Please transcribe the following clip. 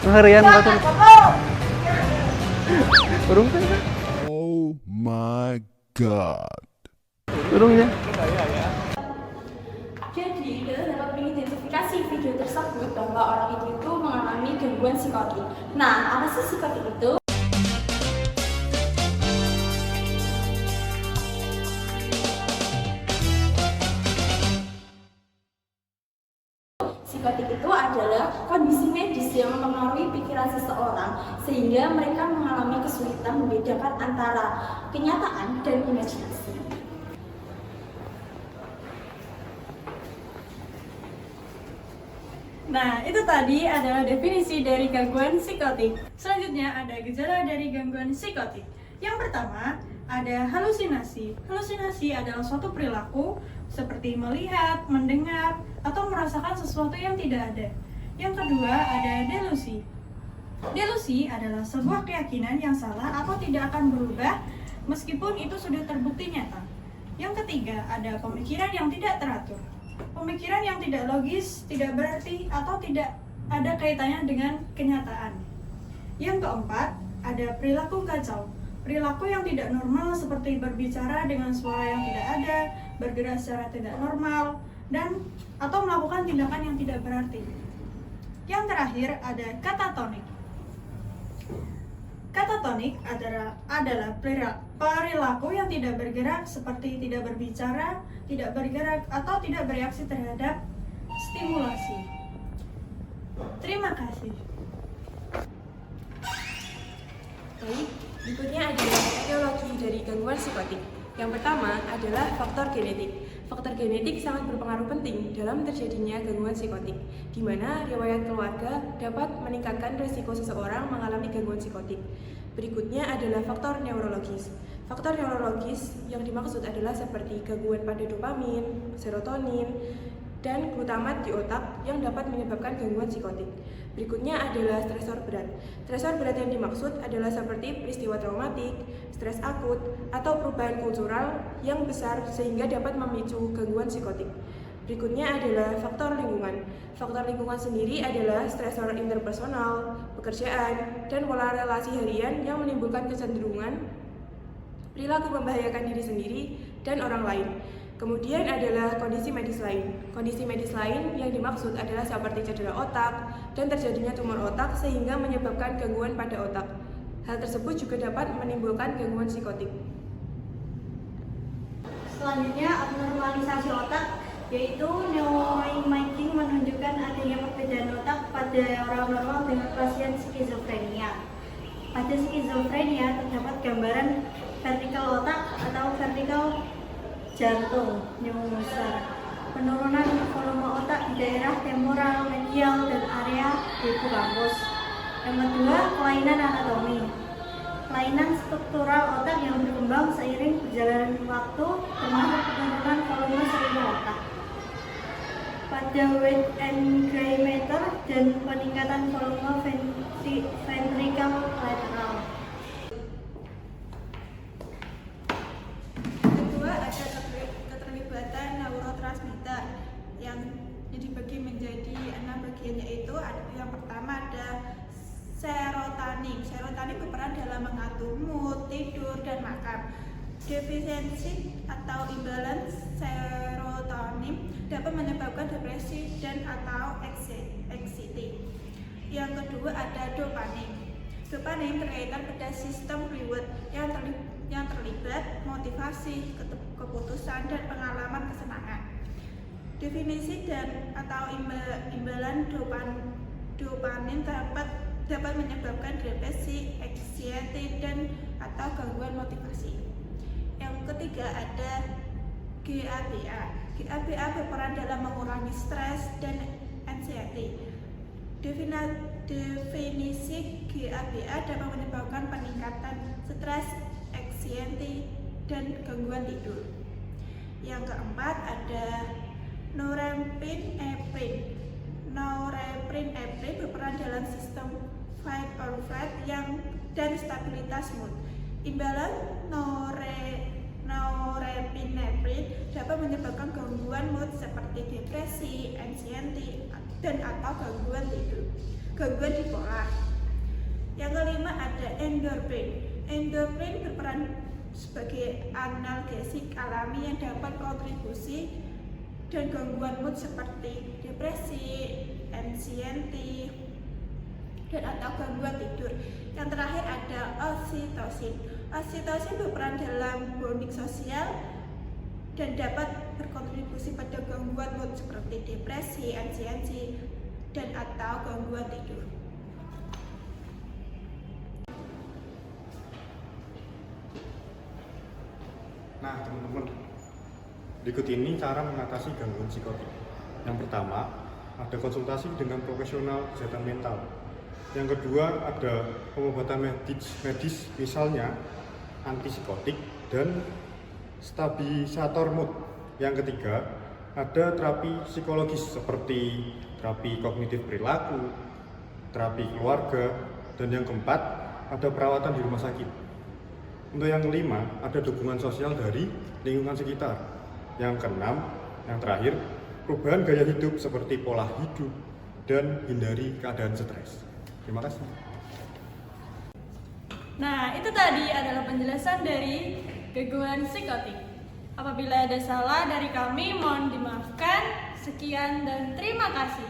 Harian batu. Burung kan? Oh my god. Burungnya. Jadi, kita dapat mengidentifikasi video tersebut bahwa orang itu mengalami gangguan psikotik. Nah, apa sih psikotik itu? Psikotik itu adalah kondisi medis yang mempengaruhi pikiran seseorang sehingga mereka mengalami kesulitan membedakan antara kenyataan dan imajinasi. Nah, itu tadi adalah definisi dari gangguan psikotik. Selanjutnya ada gejala dari gangguan psikotik. Yang pertama, ada halusinasi. Halusinasi adalah suatu perilaku seperti melihat, mendengar, atau merasakan sesuatu yang tidak ada. Yang kedua, ada delusi. Delusi adalah sebuah keyakinan yang salah atau tidak akan berubah meskipun itu sudah terbukti nyata. Yang ketiga, ada pemikiran yang tidak teratur. Pemikiran yang tidak logis, tidak berarti, atau tidak ada kaitannya dengan kenyataan. Yang keempat, ada perilaku kacau. Perilaku yang tidak normal seperti berbicara dengan suara yang tidak ada, bergerak secara tidak normal, dan atau melakukan tindakan yang tidak berarti. Yang terakhir, ada katatonik. Katatonik adalah perilaku yang tidak bergerak seperti tidak berbicara, tidak bergerak, atau tidak bereaksi terhadap stimulasi. Terima kasih. Baik, berikutnya adalah etiologi dari gangguan psikotik. Yang pertama adalah faktor genetik. Faktor genetik sangat berpengaruh penting dalam terjadinya gangguan psikotik, di mana riwayat keluarga dapat meningkatkan risiko seseorang mengalami gangguan psikotik. Berikutnya adalah faktor neurologis. Faktor neurologis yang dimaksud adalah seperti gangguan pada dopamin, serotonin, dan glutamat di otak yang dapat menyebabkan gangguan psikotik. Berikutnya adalah stresor berat. Stresor berat yang dimaksud adalah seperti peristiwa traumatik, stres akut, atau perubahan kultural yang besar sehingga dapat memicu gangguan psikotik. Berikutnya adalah faktor lingkungan. Faktor lingkungan sendiri adalah stresor interpersonal, pekerjaan, dan pola relasi harian yang menimbulkan kecenderungan perilaku membahayakan diri sendiri dan orang lain. Kemudian adalah kondisi medis lain. Kondisi medis lain yang dimaksud adalah seperti cedera otak dan terjadinya tumor otak sehingga menyebabkan gangguan pada otak. Hal tersebut juga dapat menimbulkan gangguan psikotik. Selanjutnya, abnormalisasi otak, yaitu neuroimaging menunjukkan adanya perbedaan otak pada orang normal dengan pasien skizofrenia. Pada skizofrenia terdapat gambaran vertikal otak atau vertikal jantung, neurosar, penurunan volume otak di daerah temporal, medial, dan area hippocampus. Yang kedua, kelainan anatomi. Kelainan struktural otak yang berkembang seiring perjalanan waktu, termasuk penurunan volume seluruh otak. Pada weight and gray matter dan peningkatan volume ventricle lateral. Keterlibatan neurotransmitter yang dibagi menjadi 6 bagian, yaitu yang pertama ada serotonin. Serotonin berperan dalam mengatur mood, tidur, dan makan. Defisiensi atau imbalance serotonin dapat menyebabkan depresi dan atau anxiety. Yang kedua ada dopamin. Dopamin berkaitan pada sistem reward yang terlibat motivasi, keputusan, dan pengalaman kesenangan. Definisi dan atau imbalan dopamin dapat menyebabkan depresi, anxiety, dan atau gangguan motivasi. Yang ketiga ada GABA. GABA berperan dalam mengurangi stres dan anxiety. Definisi GABA dapat menyebabkan peningkatan stres, anxiety, dan gangguan tidur. Yang keempat ada norepinephrine. Norepinephrine berperan dalam sistem fight or flight dan stabilitas mood. Imbalan norepinephrine dapat menyebabkan gangguan mood seperti depresi, anxiety, dan atau gangguan tidur, gangguan bipolar. Yang kelima ada endorfin. Endorfin berperan sebagai analgesik alami yang dapat kontribusi dan gangguan mood seperti depresi, anxiety, dan atau gangguan tidur. Yang terakhir ada oksitosin. Oksitosin berperan dalam bonding sosial dan dapat berkontribusi pada gangguan mood seperti depresi, anxiety, dan atau gangguan tidur. Nah, teman-teman, berikut ini cara mengatasi gangguan psikotik. Yang pertama, ada konsultasi dengan profesional kesehatan mental. Yang kedua, ada pengobatan medis misalnya antipsikotik dan stabilisator mood. Yang ketiga, ada terapi psikologis seperti terapi kognitif perilaku, terapi keluarga, dan yang keempat, ada perawatan di rumah sakit. Untuk yang kelima, ada dukungan sosial dari lingkungan sekitar. Yang keenam, yang terakhir, perubahan gaya hidup seperti pola hidup dan hindari keadaan stres. Terima kasih. Nah, itu tadi adalah penjelasan dari gangguan psikotik. Apabila ada salah dari kami, mohon dimaafkan. Sekian dan terima kasih.